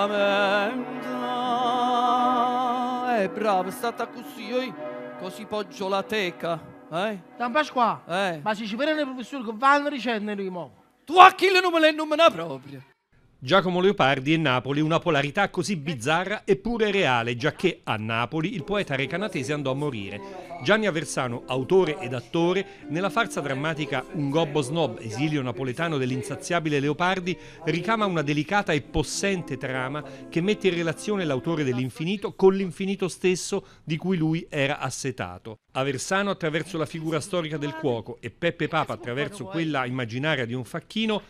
veramente. Bravo, è stata così, così poggio la teca, Don Pasquale, ma se ci vedono i professori che vanno ricendere i mo? Tu a chi non me le nomina proprio? Giacomo Leopardi e Napoli, una polarità così bizzarra eppure reale, giacché a Napoli il poeta recanatese andò a morire. Gianni Aversano, autore ed attore, nella farsa drammatica Un gobbo snob, esilio napoletano dell'insaziabile Leopardi, ricama una delicata e possente trama che mette in relazione l'autore dell'infinito con l'infinito stesso di cui lui era assetato. Aversano attraverso la figura storica del cuoco e Peppe Papa attraverso quella immaginaria di un facchino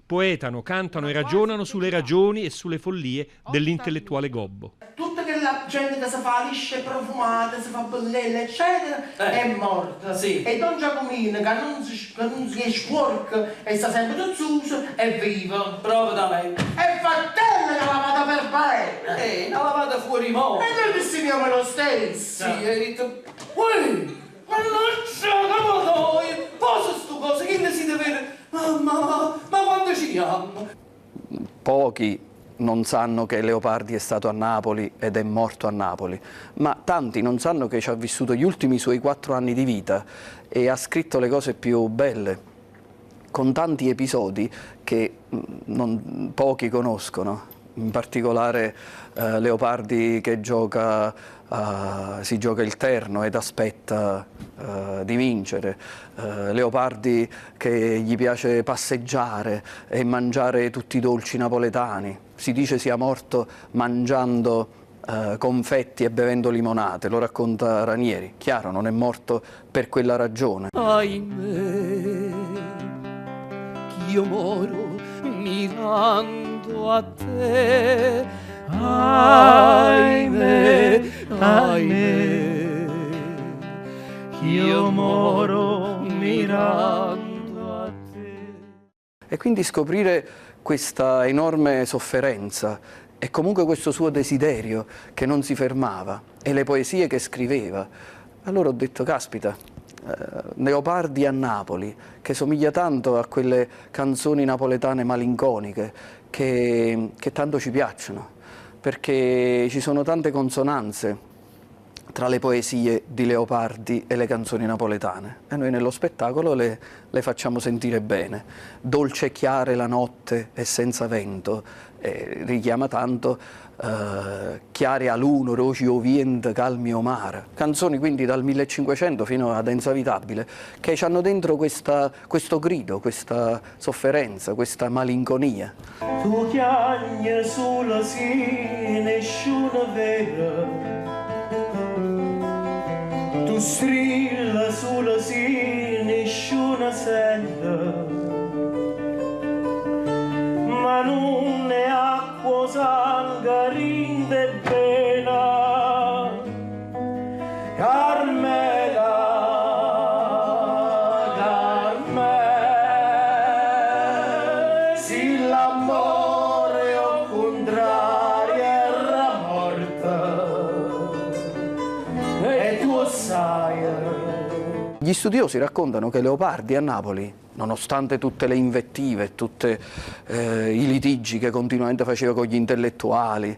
poetano, cantano e ragionano sulle ragioni e sulle follie dell'intellettuale gobbo. Tutta quella gente che si fa lisce profumate, si fa bellelle, eccetera, è morta. Sì. E Don Giacomino, che non si è sporco e sta sempre tozzuso, è vivo. Proprio da me. È Fattella che la vada per bene. Non la vado fuori mo'. E noi distinguiamo lo stesso. Sì, hai detto, uè, mannaggia, come noi, posso sto cosa, che ne si deve... Ma quando ci chiamo? Pochi non sanno che Leopardi è stato a Napoli ed è morto a Napoli, ma tanti non sanno che ci ha vissuto gli ultimi suoi 4 anni di vita e ha scritto le cose più belle, con tanti episodi che pochi conoscono. In particolare Leopardi che si gioca il terno ed aspetta di vincere, Leopardi che gli piace passeggiare e mangiare tutti i dolci napoletani, si dice sia morto mangiando confetti e bevendo limonate, lo racconta Ranieri. Chiaro, non è morto per quella ragione. Ahimè, ch'io moro mirando a te. Ahimè, ahimè, ch'io moro mirando a te. E quindi scoprire questa enorme sofferenza e comunque questo suo desiderio che non si fermava e le poesie che scriveva. Allora ho detto, caspita, Leopardi a Napoli, che somiglia tanto a quelle canzoni napoletane malinconiche che tanto ci piacciono, perché ci sono tante consonanze tra le poesie di Leopardi e le canzoni napoletane e noi nello spettacolo le facciamo sentire bene. Dolce e chiare la notte e senza vento, richiama tanto Chiare a luno, roci o vient, calmi o mare. Canzoni quindi dal 1500 fino ad Enzo Avitabile che hanno dentro questo grido, questa sofferenza, questa malinconia. Tu chiagni sulla sì, nessuno vera. Tu strilla sulla sì, nessuna sente. Ma non è acqua sangue rinde pena. Carmela, Carmela, se l'amore o contrario era morta e tu sai. Gli studiosi raccontano che Leopardi a Napoli, nonostante tutte le invettive, tutti i litigi che continuamente faceva con gli intellettuali,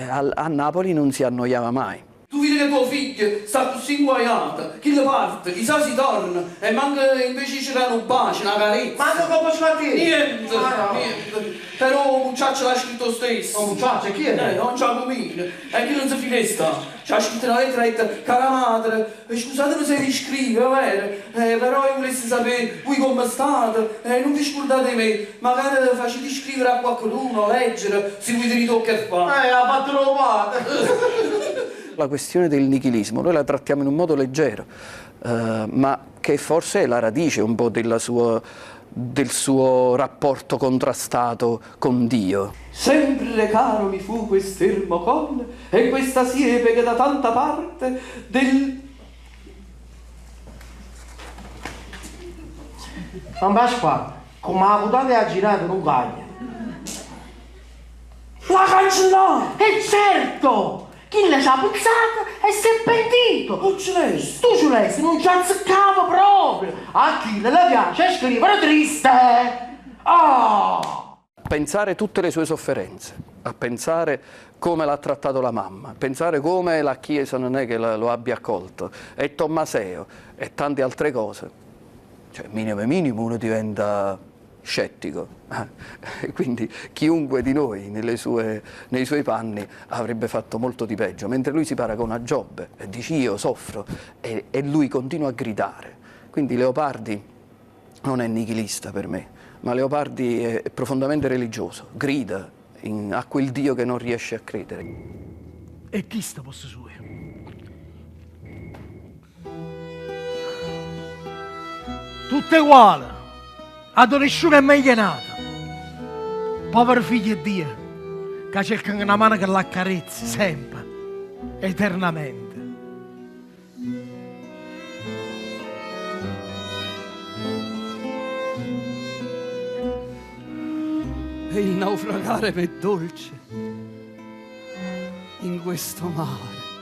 a Napoli non si annoiava mai. Tu vedi che tuo figlio sta così inguaiata, chi le parte, chissà si torna, e manca invece c'era un bacio, una carezza. Ma come si fa dire? Niente, niente. Però un muchacho l'ha scritto stesso. Un muchacho, chi è? Non Giacomino. E chi non si finesta? C'ha scritto una lettera, cara madre, scusate se vi scrive, vero? Però io volessi sapere voi come state, non vi scordate di me, magari facete scrivere a qualcuno, leggere, se vi ritocca il fare. La patronata. La questione del nichilismo noi la trattiamo in un modo leggero, ma che forse è la radice un po' del suo rapporto contrastato con Dio. Sempre caro mi fu quest'ermo colle e questa siepe che da tanta parte del... Don Pasquale, come la puntata ha girato non caglia. La cancellata! E certo! Chi le ha puzzata e si è pentito! Non ce l'hai! Tu ce l'hai, non ci azzeccava proprio! A chi le piace scrivere triste! Oh! Pensare tutte le sue sofferenze, a pensare come l'ha trattato la mamma, pensare come la Chiesa non è che lo abbia accolto, e Tommaseo e tante altre cose, cioè minimo uno diventa scettico. Quindi chiunque di noi nei suoi panni avrebbe fatto molto di peggio, mentre lui si paragona a Giobbe e dice io soffro e lui continua a gridare. Quindi Leopardi non è nichilista per me, ma Leopardi è profondamente religioso, grida a quel Dio che non riesce a credere. E chi sta posto suo? Tutte uguali, ad nessuno è meglio nato. Povero figlio di Dio, che cerca una mano che l'accarezzi sempre, eternamente. E il naufragare m'è dolce in questo mare.